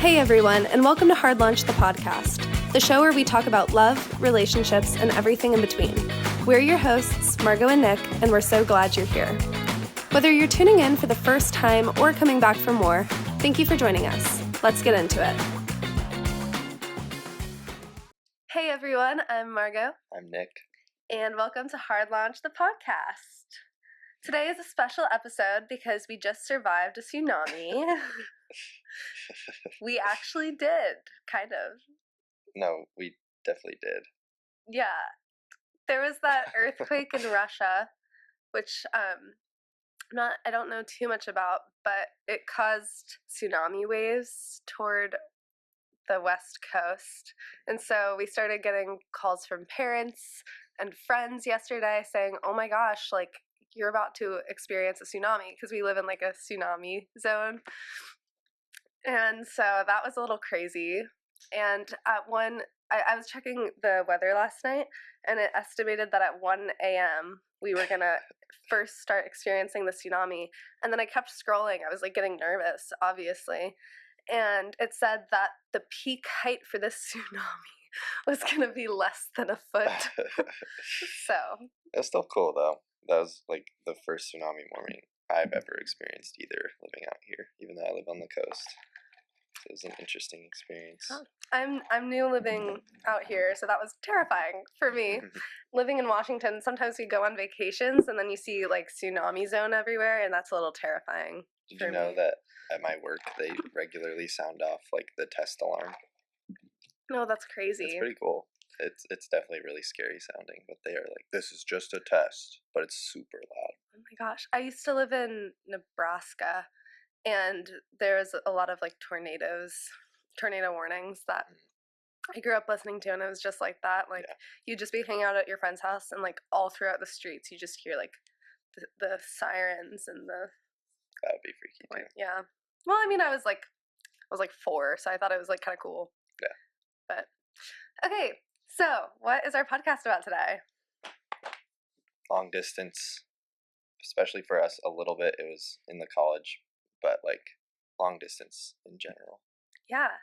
Hey everyone, and welcome to Hard Launch the podcast, the show where we talk about love, relationships, and everything in between. We're your hosts, Margot and Nick, and we're so glad you're here. Whether you're tuning in for the first time or coming back for more, thank you for joining us. Let's get into it. Hey everyone, I'm Margot. I'm Nick. And welcome to Hard Launch the podcast. Today is a special episode because we just survived a tsunami. We actually did, kind of. No, we definitely did. Yeah. There was that earthquake in Russia, which I don't know too much about, but it caused tsunami waves toward the West Coast. And so we started getting calls from parents and friends yesterday saying, oh my gosh, like, you're about to experience a tsunami, because we live in like a tsunami zone. And so that was a little crazy. And I was checking the weather last night, and it estimated that at 1 a.m. we were going to first start experiencing the tsunami. And then I kept scrolling. I was like getting nervous, obviously. And it said that the peak height for this tsunami was going to be less than a foot. So. That's still cool, though. That was like the first tsunami warning I've ever experienced either living out here, even though I live on the coast. So it was an interesting experience. Oh, I'm new living out here, so that was terrifying for me. Living in Washington, sometimes we go on vacations and then you see like tsunami zone everywhere, and that's a little terrifying. Did you know that at my work they regularly sound off like the test alarm? No, that's crazy. It's pretty cool. It's definitely really scary sounding, but they are like, this is just a test, but it's super loud. Oh my gosh. I used to live in Nebraska, and there's a lot of like tornado warnings that I grew up listening to, and it was just like that. Like, you'd just be hanging out at your friend's house, and like all throughout the streets, you just hear like the sirens and the. That would be freaky too. Yeah. Well, I mean, I was like 4, so I thought it was like kind of cool. Yeah. But okay, so what is our podcast about today? Long distance, especially for us. A little bit, it was in the college, but like long distance in general. Yeah,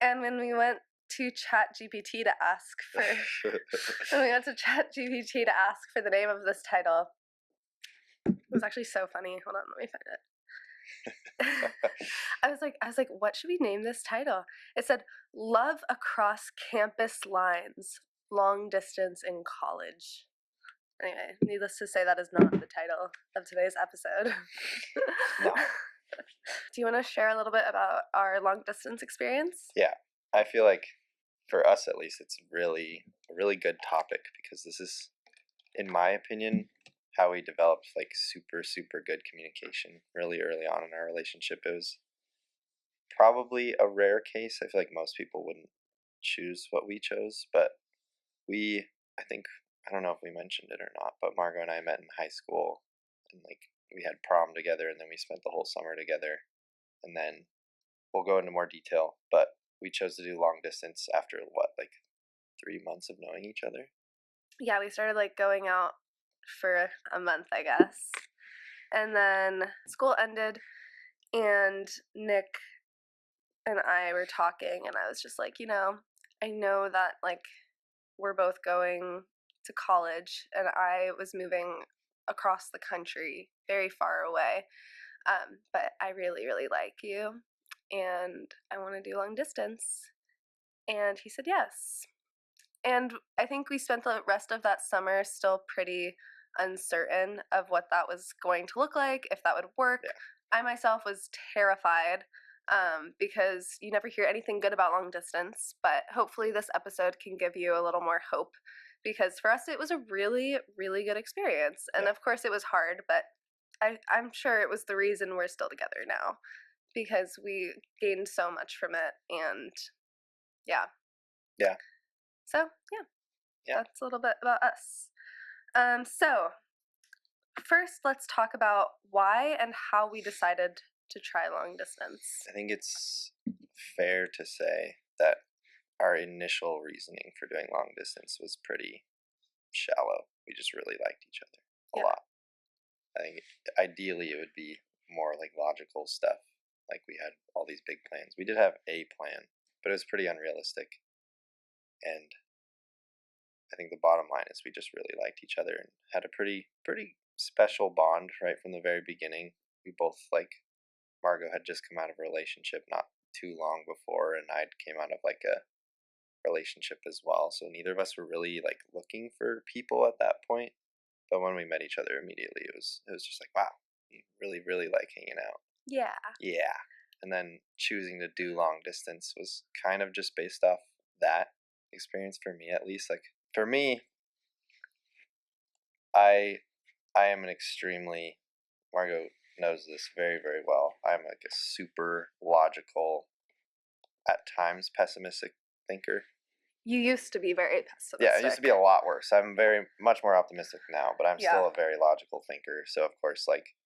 and when we went to ChatGPT to ask for, the name of this title, it was actually so funny. Hold on, let me find it. I was like, what should we name this title? It said, Love Across Campus Lines, Long Distance in College. Anyway, needless to say, that is not the title of today's episode. No. Do you want to share a little bit about our long distance experience? Yeah, I feel like for us at least, it's a really good topic, because this is, in my opinion, how we developed like super good communication really early on in our relationship. It was probably a rare case. I feel like most people wouldn't choose what we chose, but I don't know if we mentioned it or not, but Margot and I met in high school, and like we had prom together, and then we spent the whole summer together, and then we'll go into more detail, but we chose to do long distance after like 3 months of knowing each other. Yeah, we started like going out for a month, I guess. And then school ended, and Nick and I were talking, and I was just like, I know that like we're both going to college, and I was moving across the country, very far away. But I really, really like you, and I want to do long distance. And he said yes. And I think we spent the rest of that summer still pretty uncertain of what that was going to look like, if that would work. Yeah. I myself was terrified because you never hear anything good about long distance, but hopefully this episode can give you a little more hope, because for us it was a really, really good experience. And of course it was hard, but I'm sure it was the reason we're still together now, because we gained so much from it. And yeah. So, that's a little bit about us. So, first, let's talk about why and how we decided to try long distance. I think it's fair to say that our initial reasoning for doing long distance was pretty shallow. We just really liked each other a lot. I think ideally it would be more like logical stuff, like we had all these big plans. We did have a plan, but it was pretty unrealistic. And I think the bottom line is we just really liked each other and had a pretty special bond right from the very beginning. We both like Margot had just come out of a relationship not too long before, and I'd came out of like a relationship as well. So neither of us were really like looking for people at that point. But when we met each other immediately, it was just like, wow, we really like hanging out. Yeah. Yeah. And then choosing to do long distance was kind of just based off that experience for me, at least. Like for me, I am an extremely, Margot knows this very well. I'm like a super logical, at times pessimistic thinker. You used to be very Yeah, it used to be a pessimistic. lot worse. I'm very much more optimistic now, but I'm Yeah. still a very logical thinker. So of course, like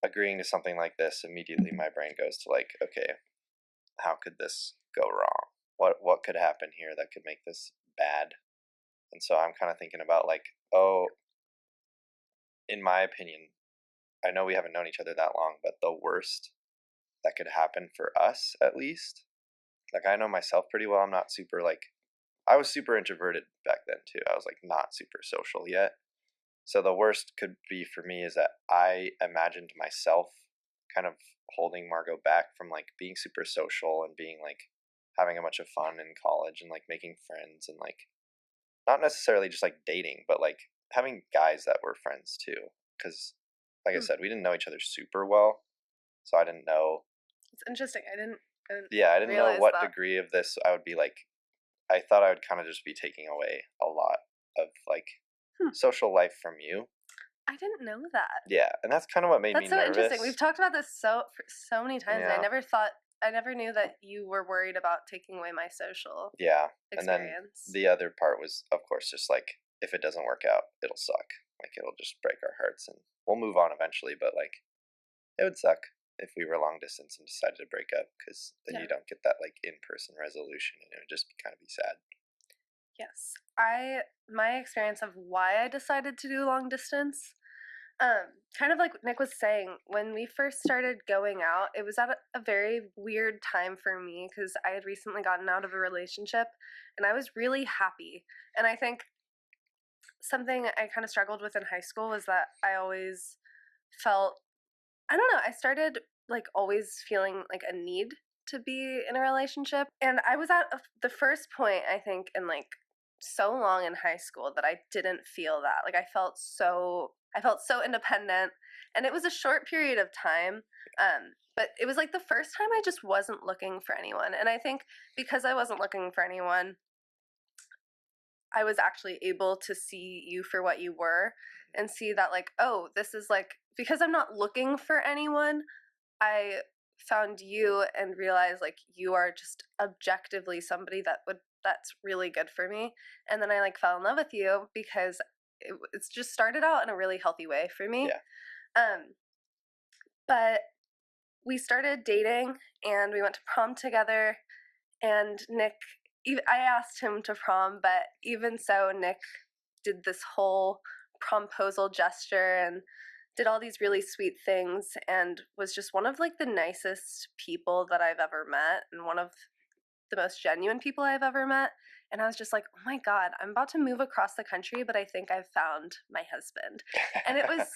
agreeing to something like this, immediately my brain goes to like, okay, how could this go wrong? What could happen here that could make this bad? And so I'm kind of thinking about like, oh, in my opinion, I know we haven't known each other that long, but the worst that could happen for us, at least, like I know myself pretty well. I'm not super like, I was super introverted back then too. I was like not super social yet. So the worst could be for me is that I imagined myself kind of holding Margot back from like being super social and being like having a bunch of fun in college and like making friends and like not necessarily just like dating, but like having guys that were friends too. Because, like I said, we didn't know each other super well, so I didn't know. It's interesting. I didn't Yeah, I didn't know realize what that. degree of this I would be like. I thought I would kind of just be taking away a lot of like social life from you. I didn't know that. Yeah, and that's kind of what made me That's so interesting. nervous. We've talked about this for so many times. Yeah. I never knew that you were worried about taking away my social Yeah, and then experience. the other part was, of course, just like if it doesn't work out, it'll suck. Like it'll just break our hearts, and we'll move on eventually. But like it would suck if we were long distance and decided to break up, because then you don't get that like in person resolution, and it would just kind of be sad. Yes. My experience of why I decided to do long distance, kind of like Nick was saying, when we first started going out, it was at a very weird time for me because I had recently gotten out of a relationship and I was really happy. And I think something I kind of struggled with in high school was that I always felt, I don't know, I started like always feeling like a need to be in a relationship. And I was at the first point, I think, in like so long in high school that I didn't feel that. Like I felt so independent, and it was a short period of time. But it was like the first time I just wasn't looking for anyone. And I think because I wasn't looking for anyone, I was actually able to see you for what you were and see that, like, oh, this is like, because I'm not looking for anyone, I found you and realized like you are just objectively somebody that's really good for me. And then I like fell in love with you because it's just started out in a really healthy way for me. Yeah. But we started dating and we went to prom together, and I asked him to prom, but even so, Nick did this whole promposal gesture and did all these really sweet things and was just one of like the nicest people that I've ever met and one of the most genuine people I've ever met. And I was just like, oh my God, I'm about to move across the country, but I think I've found my husband. And it was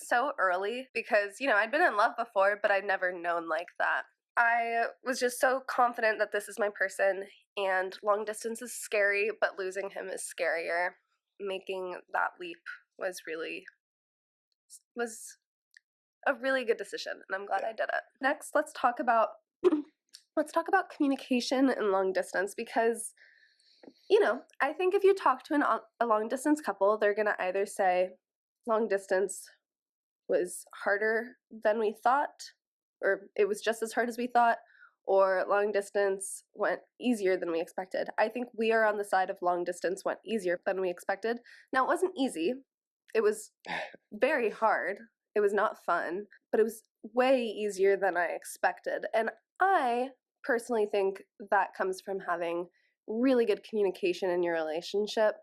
so early because, you know, I'd been in love before, but I'd never known like that. I was just so confident that this is my person, and long distance is scary, but losing him is scarier. Making that leap was a really good decision, and I'm glad I did it. Next, let's talk about communication and long distance, because you know, I think if you talk to a long distance couple, they're going to either say long distance was harder than we thought, or it was just as hard as we thought, or long distance went easier than we expected. I think we are on the side of long distance went easier than we expected. Now, it wasn't easy. It was very hard. It was not fun, but it was way easier than I expected. And I personally think that comes from having really good communication in your relationship.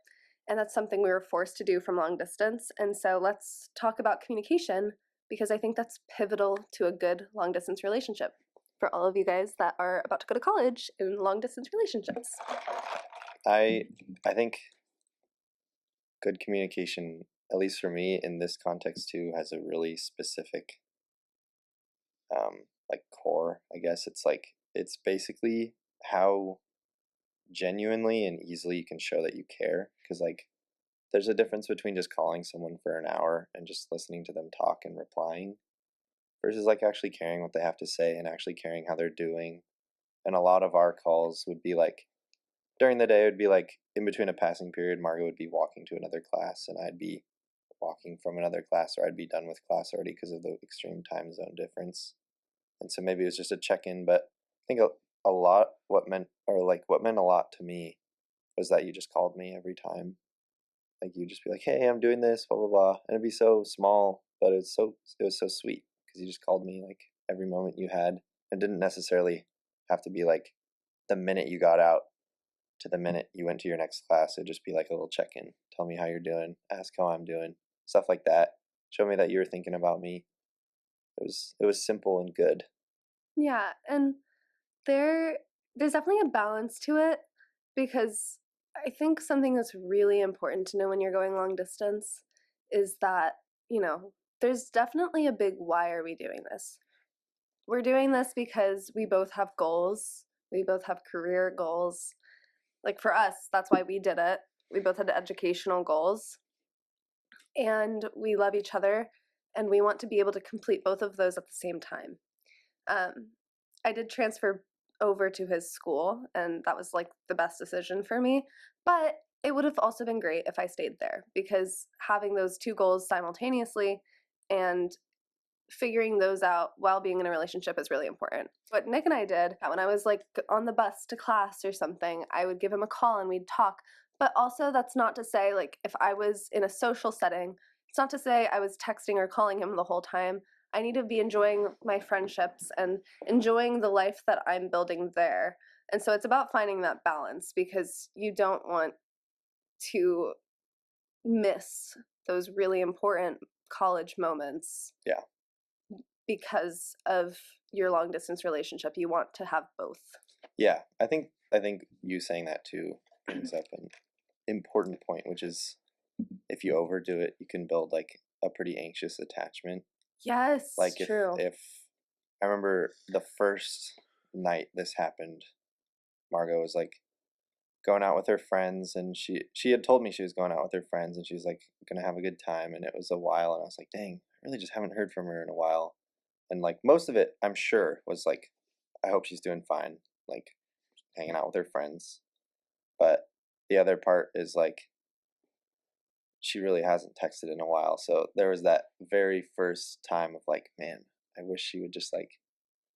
And that's something we were forced to do from long distance. And so let's talk about communication because I think that's pivotal to a good long distance relationship for all of you guys that are about to go to college in long distance relationships. I think good communication, at least for me in this context too, has a really specific like core. I guess it's basically how genuinely and easily you can show that you care, because like there's a difference between just calling someone for an hour and just listening to them talk and replying versus like actually caring what they have to say and actually caring how they're doing. And a lot of our calls would be like during the day, it would be like in between a passing period, Margot would be walking to another class and I'd be walking from another class, or I'd be done with class already because of the extreme time zone difference. And so maybe it was just a check-in, but I think a lot what meant a lot to me was that you just called me every time. Like you'd just be like, "Hey, I'm doing this, blah blah blah," and it'd be so small, but it was so sweet because you just called me like every moment you had. It didn't necessarily have to be like the minute you got out to the minute you went to your next class. It'd just be like a little check-in. Tell me how you're doing. Ask how I'm doing. Stuff like that. Show me that you were thinking about me. It was simple and good. Yeah, and there's definitely a balance to it because I think something that's really important to know when you're going long distance is that, you know, there's definitely a big why are we doing this? We're doing this because we both have goals. We both have career goals. Like for us, that's why we did it. We both had educational goals and we love each other and we want to be able to complete both of those at the same time. Um, I did transfer over to his school, and that was like the best decision for me. But it would have also been great if I stayed there because having those two goals simultaneously and figuring those out while being in a relationship is really important. What Nick and I did when I was like on the bus to class or something, I would give him a call and we'd talk. But also, that's not to say, like, if I was in a social setting, it's not to say I was texting or calling him the whole time. I need to be enjoying my friendships and enjoying the life that I'm building there. And so it's about finding that balance because you don't want to miss those really important college moments Yeah. because of your long distance relationship. You want to have both. Yeah. I think you saying that too brings up an important point, which is if you overdo it, you can build like a pretty anxious attachment. Yes, Like true. if I remember the first night this happened, Margot was like going out with her friends, and she had told me she was going out with her friends and she was like gonna have a good time, and it was a while, and I was like, dang, I really just haven't heard from her in a while. And like most of it, I'm sure, was like, I hope she's doing fine, like hanging out with her friends. But the other part is like she really hasn't texted in a while. So there was that very first time of like, man, I wish she would just like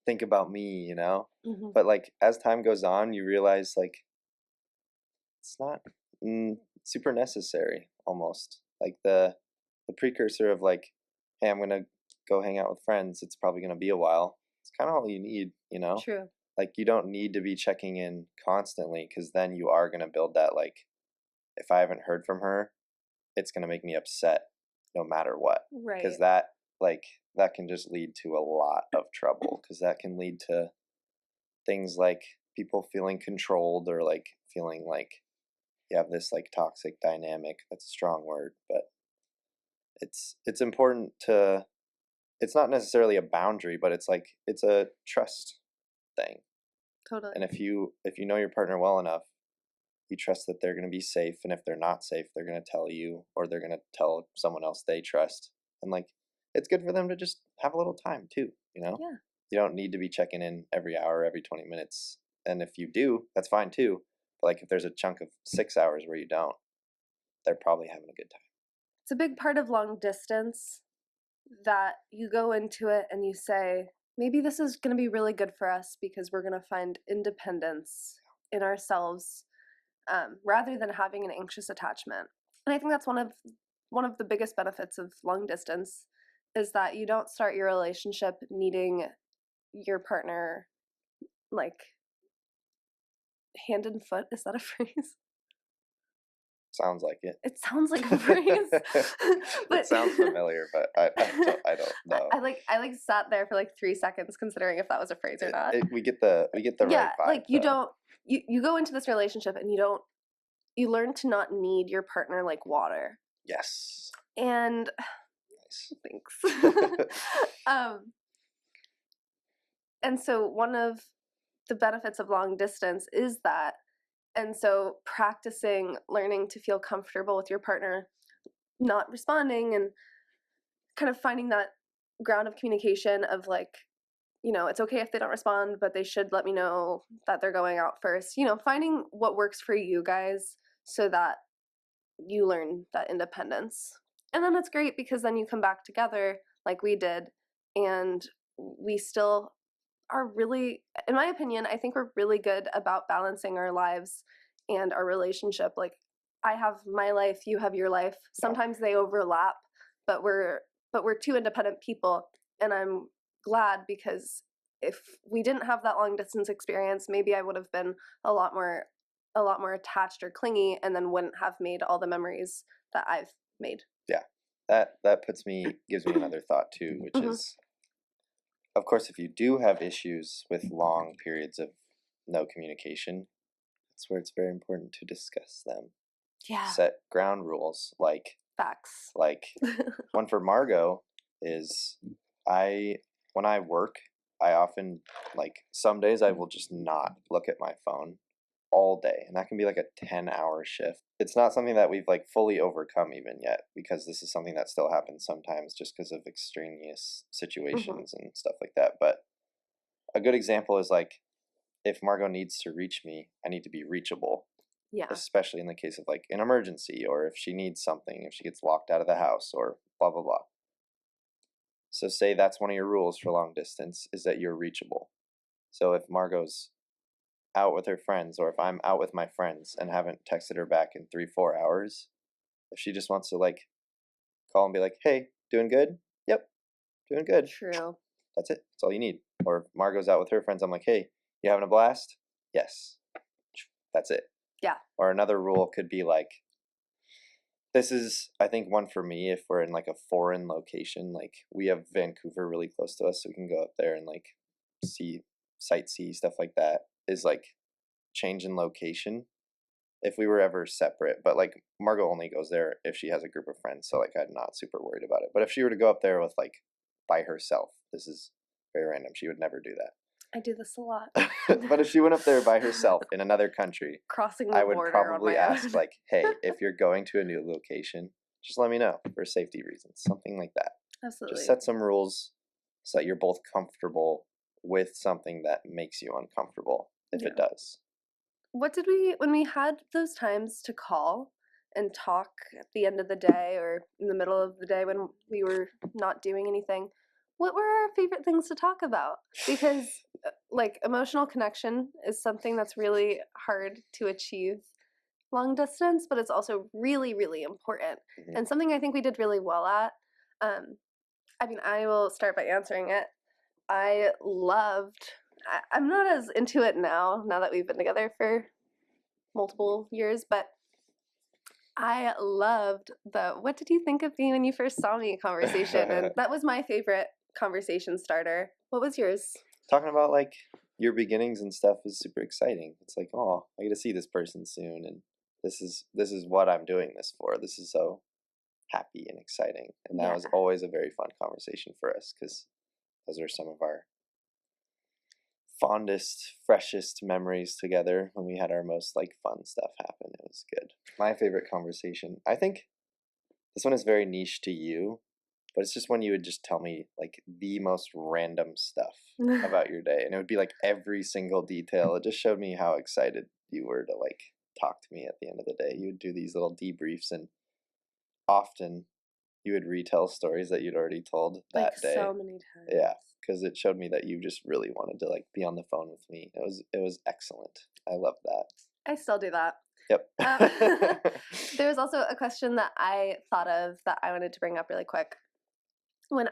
think about me, you know? Hmm. But like as time goes on, you realize like it's not super necessary almost. Like the precursor of like, hey, I'm gonna go hang out with friends. It's probably gonna be a while. It's kind of all you need, you know? True. Like you don't need to be checking in constantly because then you are gonna build that like, if I haven't heard from her, it's going to make me upset no matter what, because Right. that can just lead to a lot of trouble, because that can lead to things like people feeling controlled, or like feeling like you have this like toxic dynamic. That's a strong word, but it's important to, it's not necessarily a boundary, but it's like it's a trust thing. Totally. And if you know your partner well enough, you trust that they're going to be safe, and if they're not safe, they're going to tell you, or they're going to tell someone else they trust. And like it's good for them to just have a little time too, you know? Yeah. You don't need to be checking in every hour, every 20 minutes. And if you do, that's fine too. But like if there's a chunk of 6 hours where you don't, they're probably having a good time. It's a big part of long distance that you go into it and you say, maybe this is going to be really good for us because we're going to find independence in ourselves rather than having an anxious attachment. And I think that's one of the biggest benefits of long distance is that you don't start your relationship needing your partner like hand and foot. Is that a phrase? Sounds like it. It sounds like a phrase. But It sounds familiar, but I don't know. I sat there for like 3 seconds considering if that was a phrase or not. We get the right Yeah, vibe. like you though. don't you go into this relationship and you learn to not need your partner like water. Yes. And Nice. thanks. And so one of the benefits of long distance is that. And so practicing learning to feel comfortable with your partner not responding and kind of finding that ground of communication of like, it's okay if they don't respond, but they should let me know that they're going out first. Finding what works for you guys so that you learn that independence. And then it's great because then you come back together like we did, and we still are really, in my opinion, I think we're really good about balancing our lives and our relationship. Like, I have my life, you have your life. Sometimes they overlap, but we're two independent people, and I'm glad because if we didn't have that long distance experience, maybe I would have been a lot more attached or clingy, and then wouldn't have made all the memories that I've made. Yeah, that gives me another thought too, which is, of course, if you do have issues with long periods of no communication, that's where it's very important to discuss them. Yeah. Set ground rules like Facts. Like one for Margot is when I work, I often some days I will just not look at my phone all day, and that can be like a 10-hour shift. It's not something that we've fully overcome even yet, because this is something that still happens sometimes just because of extraneous situations and stuff like that. But a good example is if Margot needs to reach me, I need to be reachable. Yeah. Especially in the case of an emergency, or if she needs something, if she gets locked out of the house, or blah blah blah. So say that's one of your rules for long distance, is that you're reachable. So if Margot's out with her friends, or if I'm out with my friends and haven't texted her back in 3-4 hours, if she just wants to call and be like, hey, doing good? Yep, doing good. True. That's it. That's all you need. Or if Margot's out with her friends, I'm like, hey, you having a blast? Yes. That's it. Yeah. Or another rule could be this is, I think, one for me if we're in a foreign location. We have Vancouver really close to us, so we can go up there and sightsee, stuff like that. Is change in location if we were ever separate. But Margot only goes there if she has a group of friends, so I'm not super worried about it. But if she were to go up there with by herself, this is very random. She would never do that. I do this a lot. But if she went up there by herself in another country, crossing the I would border probably on my ask own. hey, if you're going to a new location, just let me know for safety reasons, something like that. Absolutely. Just set some rules so that you're both comfortable with something that makes you uncomfortable if it does. What did when we had those times to call and talk at the end of the day or in the middle of the day when we were not doing anything, what were our favorite things to talk about? Because emotional connection is something that's really hard to achieve long distance, but it's also really, really important, and something I think we did really well at. I will start by answering it. I'm not as into it now that we've been together for multiple years, but I loved the "what did you think of me when you first saw me" conversation, and that was my favorite conversation starter. What was yours? Talking about your beginnings and stuff is super exciting. It's oh, I get to see this person soon, and this is what I'm doing this for. This is so happy and exciting, and that was always a very fun conversation for us, because those are some of our fondest, freshest memories together when we had our most fun stuff happen. It was good. My favorite conversation, I think this one is very niche to you, but it's just when you would just tell me the most random stuff about your day, and it would be every single detail. It just showed me how excited you were to talk to me at the end of the day. You would do these little debriefs, and often you would retell stories that you'd already told that day. So many times. Yeah, because it showed me that you just really wanted to be on the phone with me. It was excellent. I love that. I still do that. Yep. There was also a question that I thought of that I wanted to bring up really quick. When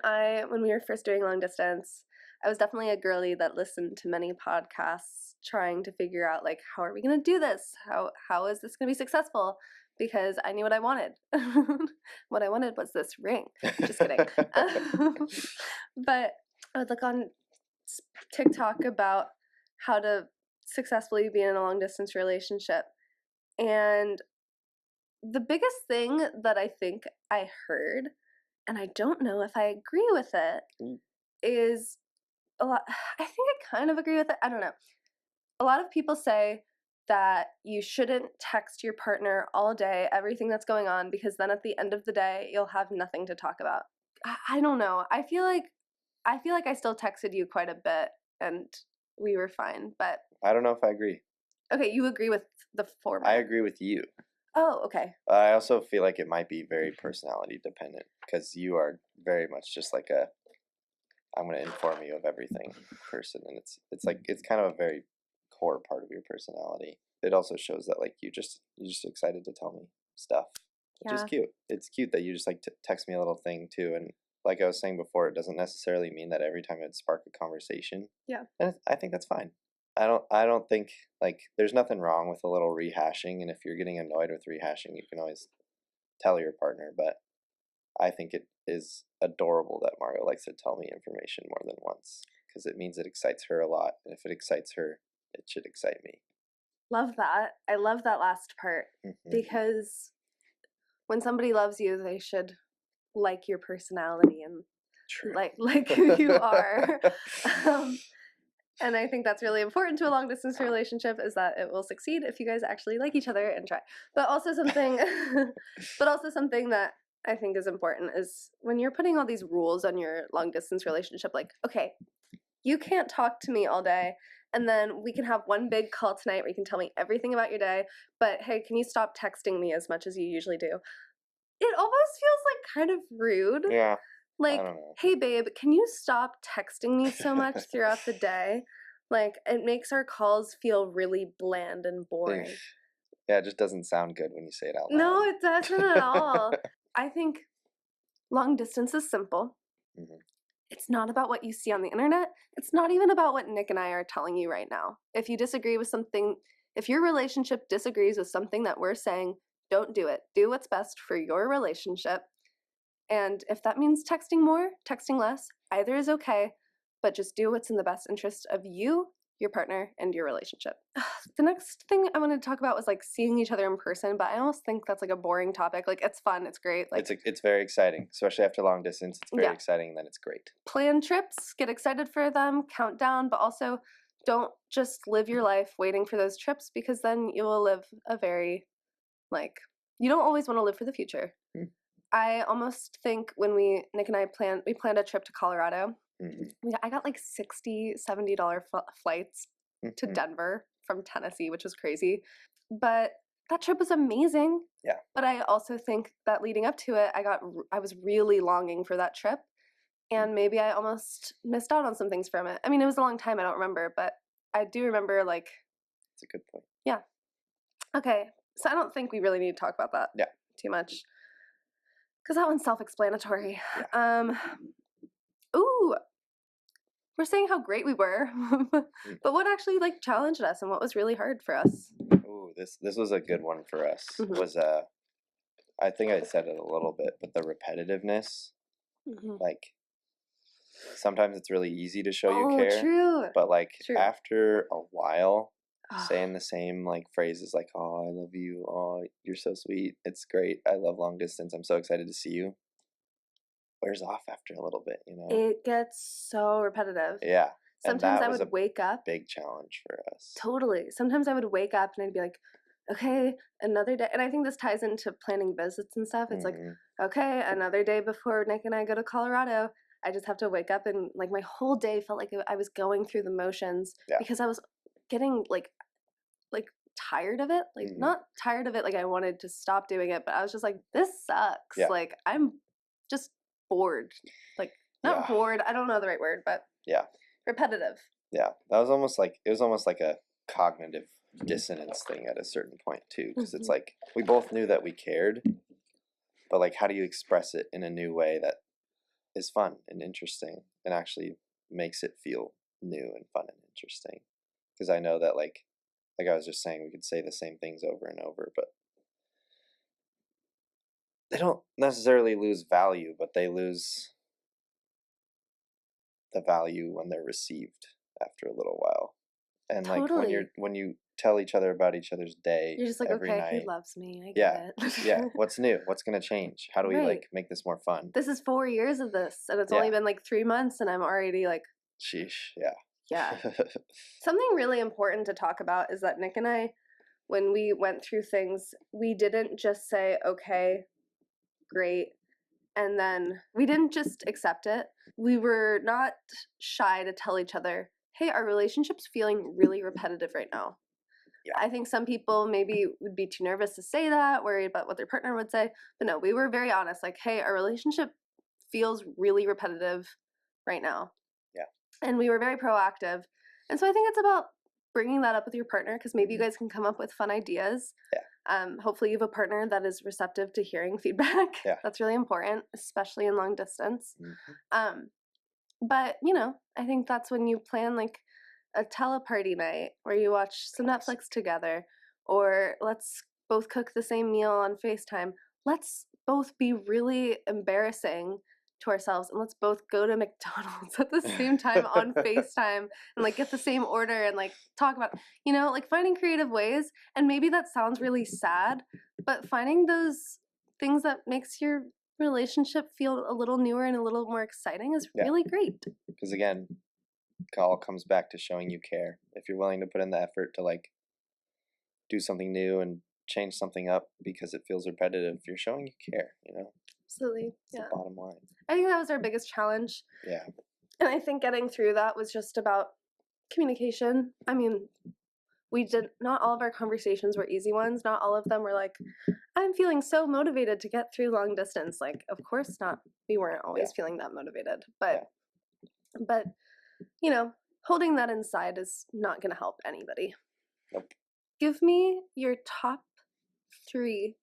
we were first doing long distance, I was definitely a girly that listened to many podcasts trying to figure out how are we going to do this? How is this going to be successful? because I knew what I wanted. What I wanted was this ring. Just kidding. But I would look on TikTok about how to successfully be in a long distance relationship. And the biggest thing that I think I heard, and I don't know if I agree with it, is a lot. I think I kind of agree with it. I don't know. A lot of people say that you shouldn't text your partner all day, everything that's going on, because then at the end of the day, you'll have nothing to talk about. I don't know. I feel like I still texted you quite a bit and we were fine, but I don't know if I agree. okay, you agree with the format. I agree with you. Oh, okay. I also feel like it might be very personality dependent because you are very much just like a I'm going to inform you of everything person, and it's like it's kind of a very core part of your personality. It also shows that like you're just excited to tell me stuff, which is Yeah. cute. It's cute that you just like text me a little thing too, and like I was saying before, it doesn't necessarily mean that every time it spark a conversation. Yeah. And I think that's fine. I don't think like there's nothing wrong with a little rehashing, and if you're getting annoyed with rehashing, you can always tell your partner, but I think it is adorable that Mario likes to tell me information more than once because it means it excites her a lot. And if it excites her, it should excite me. Love that. I love that last part because when somebody loves you, they should like your personality and True. like who you are. Um, and I think that's really important to a long distance relationship is that it will succeed if you guys actually like each other and try. But also something that I think is important is when you're putting all these rules on your long distance relationship, like, okay, you can't talk to me all day, and then we can have one big call tonight where you can tell me everything about your day, but hey, can you stop texting me as much as you usually do? It almost feels like kind of rude. Yeah. I Like, don't know. hey babe, can you stop texting me so much throughout the day? Like, it makes our calls feel really bland and boring. Yeah, it just doesn't sound good when you say it out No, loud. it doesn't at all. I think long distance is simple. It's not about what you see on the internet. It's not even about what Nick and I are telling you right now. If you disagree with something, if your relationship disagrees with something that we're saying, don't do it. Do what's best for your relationship. And if that means texting more, texting less, either is okay, but just do what's in the best interest of you, your partner, and your relationship. The next thing I wanted to talk about was like seeing each other in person, but I almost think that's like a boring topic. Like it's fun, it's great. Like it's very exciting, especially after long distance. It's very yeah. exciting, and then it's great. Plan trips, get excited for them, count down, but also don't just live your life waiting for those trips because then you will live a very like you don't always want to live for the future. I almost think when Nick and I planned a trip to Colorado. I got like $60, $70 flights to Denver from Tennessee, which was crazy. But that trip was amazing. Yeah. But I also think that leading up to it, I was really longing for that trip. And maybe I almost missed out on some things from it. I mean, it was a long time, I don't remember, but I do remember like That's a good point. yeah. Okay. So I don't think we really need to talk about that too much. Because that one's self-explanatory. Yeah. Ooh, we're saying how great we were, but what actually like challenged us and what was really hard for us? Ooh, this was a good one for us. Was I think I said it a little bit, but the repetitiveness, like sometimes it's really easy to show you care. True. But like True. after a while, saying the same like phrases like "Oh, I love you," "Oh, you're so sweet," "It's great," "I love long distance," "I'm so excited to see you," wears off after a little bit, you know. It gets so repetitive. Yeah. Sometimes I would wake up. Big challenge for us. Totally. Sometimes I would wake up and I'd be like, okay, another day. And I think this ties into planning visits and stuff. It's like, okay, another day before Nick and I go to Colorado. I just have to wake up and like my whole day felt like I was going through the motions because I was getting like tired of it. Like not tired of it like I wanted to stop doing it, but I was just like, this sucks. Yeah. Like I'm just bored. Like not bored, I don't know the right word, but repetitive. Yeah. That was almost like a cognitive dissonance thing at a certain point too, because it's like we both knew that we cared, but like how do you express it in a new way that is fun and interesting and actually makes it feel new and fun and interesting? Because I know that like I was just saying, we could say the same things over and over, but they don't necessarily lose value, but they lose the value when they're received after a little while. And like Totally. when you tell each other about each other's day You're just like, every okay, he night, loves me. I get yeah, yeah. it. What's new? What's gonna change? How do we Right. like make this more fun? This is 4 years of this, and it's only Yeah. been like 3 months, and I'm already like, Sheesh. Yeah. yeah. Something really important to talk about is that Nick and I, when we went through things, we didn't just say, okay, great, and then we didn't just accept it. We were not shy to tell each other, hey, our relationship's feeling really repetitive right now. Yeah. I think some people maybe would be too nervous to say that, worried about what their partner would say. But no, we were very honest, like, hey, our relationship feels really repetitive right now. Yeah. And we were very proactive. And so I think it's about bringing that up with your partner, because maybe you guys can come up with fun ideas. Yeah. Hopefully you have a partner that is receptive to hearing feedback. Yeah. That's really important, especially in long distance. Mhm. But I think that's when you plan like a teleparty night where you watch some Nice. Netflix together, or let's both cook the same meal on FaceTime. Let's both be really embarrassing to ourselves, and let's both go to McDonald's at the same time on FaceTime and like get the same order and like talk about, like finding creative ways. And maybe that sounds really sad, but finding those things that makes your relationship feel a little newer and a little more exciting is Yeah. really great. Because again, it all comes back to showing you care. If you're willing to put in the effort to like do something new and change something up because it feels repetitive, you're showing you care. Absolutely. It's Yeah. the bottom line. I think that was our biggest challenge. Yeah. And I think getting through that was just about communication. I mean, not all of our conversations were easy ones. Not all of them were like, I'm feeling so motivated to get through long distance. Like, of course not. We weren't always feeling that motivated. But holding that inside is not going to help anybody. Nope. Give me your top 3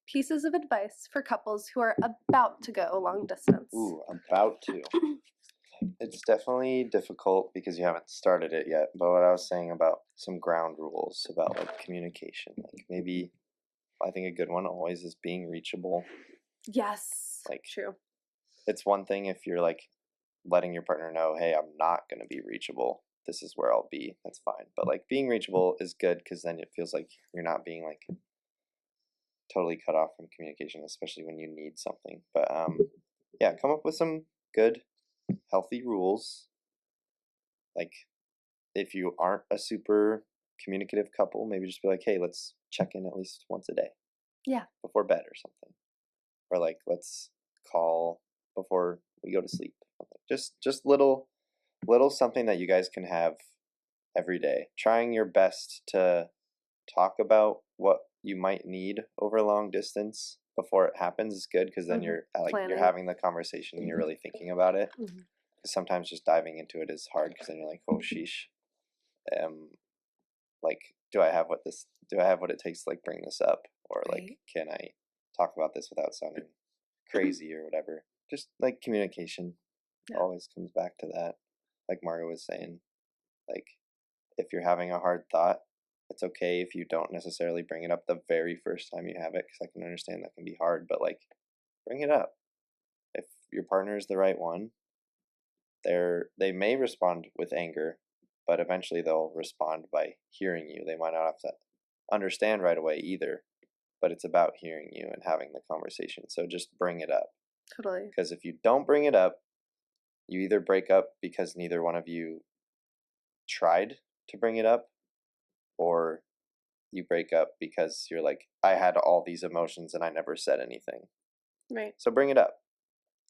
pieces of advice for couples who are about to go long distance. Ooh, about to. It's definitely difficult because you haven't started it yet. But what I was saying about some ground rules about like communication, like maybe I think a good one always is being reachable. Yes. Like True. it's one thing if you're like letting your partner know, hey, I'm not going to be reachable. This is where I'll be. That's fine. But like being reachable is good because then it feels like you're not being like totally cut off from communication, especially when you need something. But yeah, come up with some good, healthy rules. Like if you aren't a super communicative couple, maybe just be like, hey, let's check in at least once a day. Yeah. Before bed or something. Or like let's call before we go to sleep. Just little something that you guys can have every day. Trying your best to talk about what you might need over long distance before it happens is good because then you're Planning. having the conversation and you're really thinking about it. Mhm. Sometimes just diving into it is hard because then you're like, oh sheesh, like do I have what it takes to like bring this up, or like Right. can I talk about this without sounding crazy or whatever. Just like communication always comes back to that. Like Margo was saying, like if you're having a hard thought, it's okay if you don't necessarily bring it up the very first time you have it, because I can understand that can be hard, but like bring it up. If your partner is the right one, they may respond with anger, but eventually they'll respond by hearing you. They might not have to understand right away either, but it's about hearing you and having the conversation. So just bring it up. Totally. Because if you don't bring it up, you either break up because neither one of you tried to bring it up, or you break up because you're like, I had all these emotions and I never said anything. Right. So bring it up.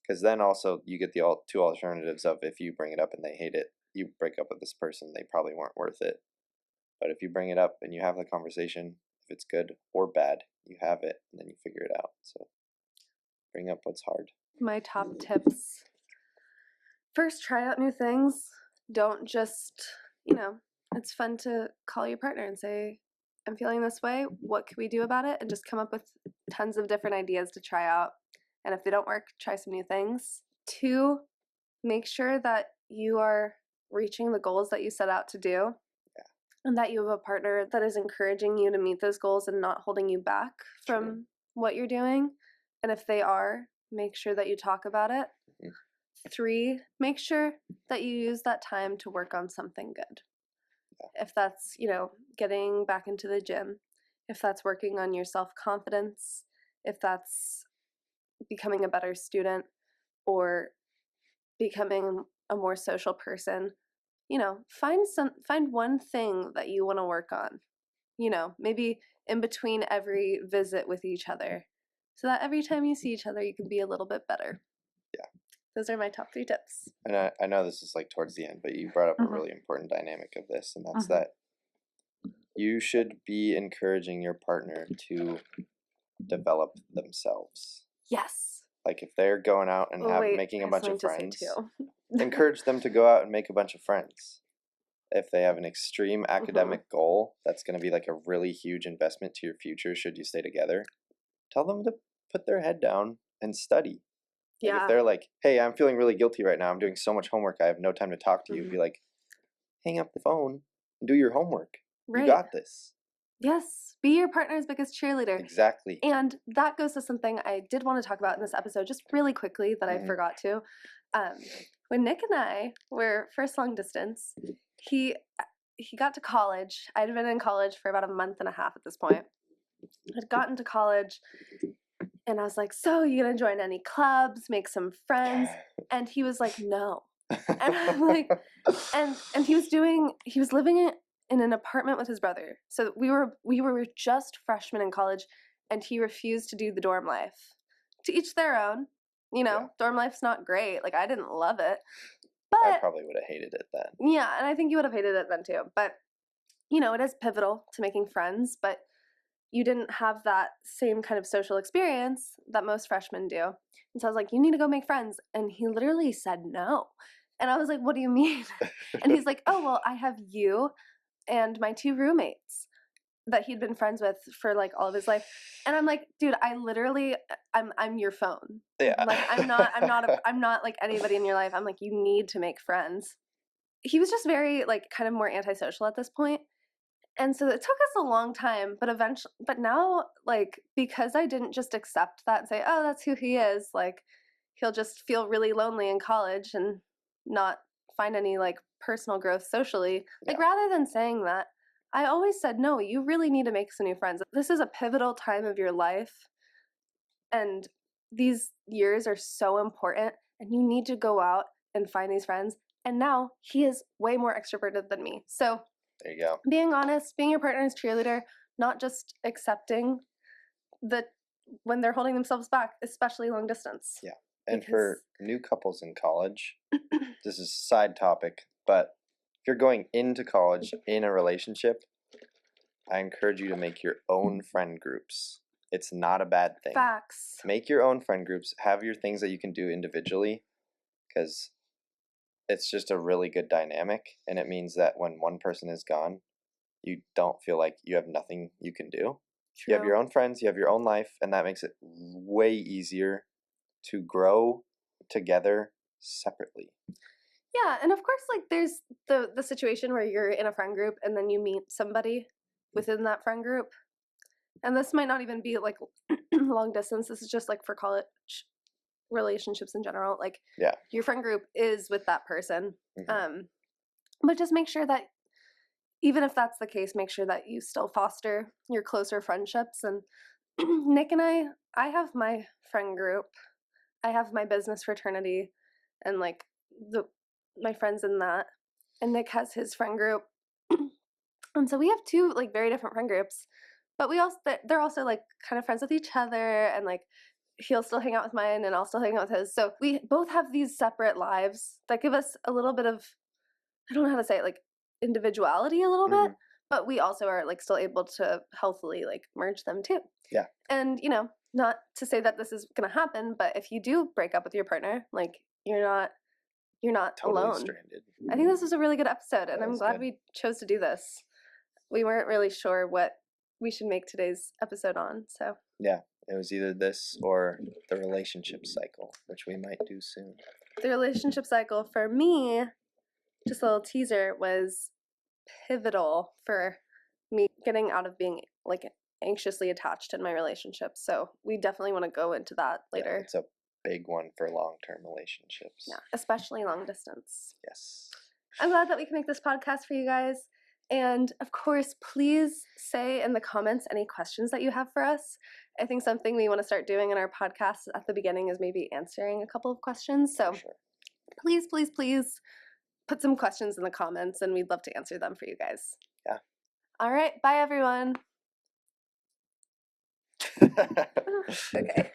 Because then also you get the two alternatives of if you bring it up and they hate it, you break up with this person, they probably weren't worth it. But if you bring it up and you have the conversation, if it's good or bad, you have it and then you figure it out. So bring up what's hard. My top tips. First, try out new things. Don't just, it's fun to call your partner and say, I'm feeling this way. What can we do about it? And just come up with tons of different ideas to try out. And if they don't work, try some new things. 2, make sure that you are reaching the goals that you set out to do. Yeah. And that you have a partner that is encouraging you to meet those goals and not holding you back from True. what you're doing. And if they are, make sure that you talk about it. Mhm. 3, make sure that you use that time to work on something good. If that's, getting back into the gym, if that's working on your self-confidence, if that's becoming a better student or becoming a more social person, find one thing that you want to work on. Maybe in between every visit with each other, so that every time you see each other, you can be a little bit better. Yeah. Those are my top 3 tips. And I know this is like towards the end, but you brought up a Mhm. really important dynamic of this, and that's Mhm. that you should be encouraging your partner to develop themselves. Yes. Like if they're going out and Oh, wait, making I a have bunch of something to say friends, too. encourage them to go out and make a bunch of friends. If they have an extreme Mhm. academic goal that's going to be like a really huge investment to your future should you stay together, tell them to put their head down and study. Like if Yeah. they're like, hey, I'm feeling really guilty right now, I'm doing so much homework, I have no time to talk to you, be Mhm. like, hang up the phone and do your homework. You Right. got this. Yes. Be your partner's biggest cheerleader. Exactly. And that goes to something I did want to talk about in this episode, just really quickly, that I Mhm. forgot to. When Nick and I were first long distance, he got to college. I'd been in college for about a month and a half at this point. I'd gotten to college, and I was like, "So, you gonna join any clubs, make some friends?" And he was like, "No." And I'm like, and he was living in an apartment with his brother. So we were just freshmen in college, and he refused to do the dorm life. To each their own. Yeah. Dorm life's not great. Like, I didn't love it. I But probably would have hated it then. yeah, and I think you would have hated it then too. But it is pivotal to making friends, but you didn't have that same kind of social experience that most freshmen do. And so I was like, you need to go make friends. And he literally said no. And I was like, what do you mean? And he's like, oh, well, I have you and my 2 roommates that he'd been friends with for like all of his life. And I'm like, dude, I literally I'm your phone. Yeah. Like, I'm not like anybody in your life. I'm like, you need to make friends. He was just very like kind of more antisocial at this point. And so it took us a long time, but now, like, because I didn't just accept that and say, oh, that's who he is, like, he'll just feel really lonely in college and not find any, like, personal growth socially. Like, Yeah. rather than saying that, I always said, no, you really need to make some new friends. This is a pivotal time of your life, and these years are so important, and you need to go out and find these friends. And now he is way more extroverted than me. So There you go. being honest, being your partner's cheerleader, not just accepting the when they're holding themselves back, especially long distance. Yeah. And Because for new couples in college, this is a side topic, but if you're going into college in a relationship, I encourage you to make your own friend groups. It's not a bad thing. facts. Make your own friend groups. Have your things that you can do individually, because it's just a really good dynamic. And it means that when one person is gone, you don't feel like you have nothing you can do. You have your True. own friends, you have your own life, and that makes it way easier to grow together separately. Yeah, and of course, like, there's the situation where you're in a friend group and then you meet somebody within that friend group, and this might not even be like long distance. This is just like for college relationships in general. Like, Yeah. your friend group is with that person, Mhm. but just make sure that even if that's the case, make sure that you still foster your closer friendships. And Nick and I have my friend group. I have my business fraternity, and like the my friends in that. And Nick has his friend group. And so we have 2 like very different friend groups, but they're also like kind of friends with each other, and like he'll still hang out with mine and I'll still hang out with his. So we both have these separate lives that give us a little bit of, I don't know how to say it, like, individuality a little bit, Mhm. but we also are like still able to healthily like merge them too. Yeah. And not to say that this is going to happen, but if you do break up with your partner, like, you're not Totally alone. stranded. I think this was a really good episode, and That I'm was glad good. we chose to do this. We weren't really sure what we should make today's episode on, so Yeah. It was either this or the relationship cycle, which we might do soon. the relationship cycle for me, just a little teaser, was pivotal for me getting out of being like anxiously attached in my relationship. So we definitely want to go into that later. Yeah, it's a big one for long-term relationships. Yeah, especially long distance. Yes. I'm glad that we can make this podcast for you guys. And of course, please say in the comments any questions that you have for us. I think something we want to start doing in our podcast at the beginning is maybe answering a couple of questions. So Sure. please, please, please put some questions in the comments and we'd love to answer them for you guys. Yeah. All right. Bye, everyone. Okay.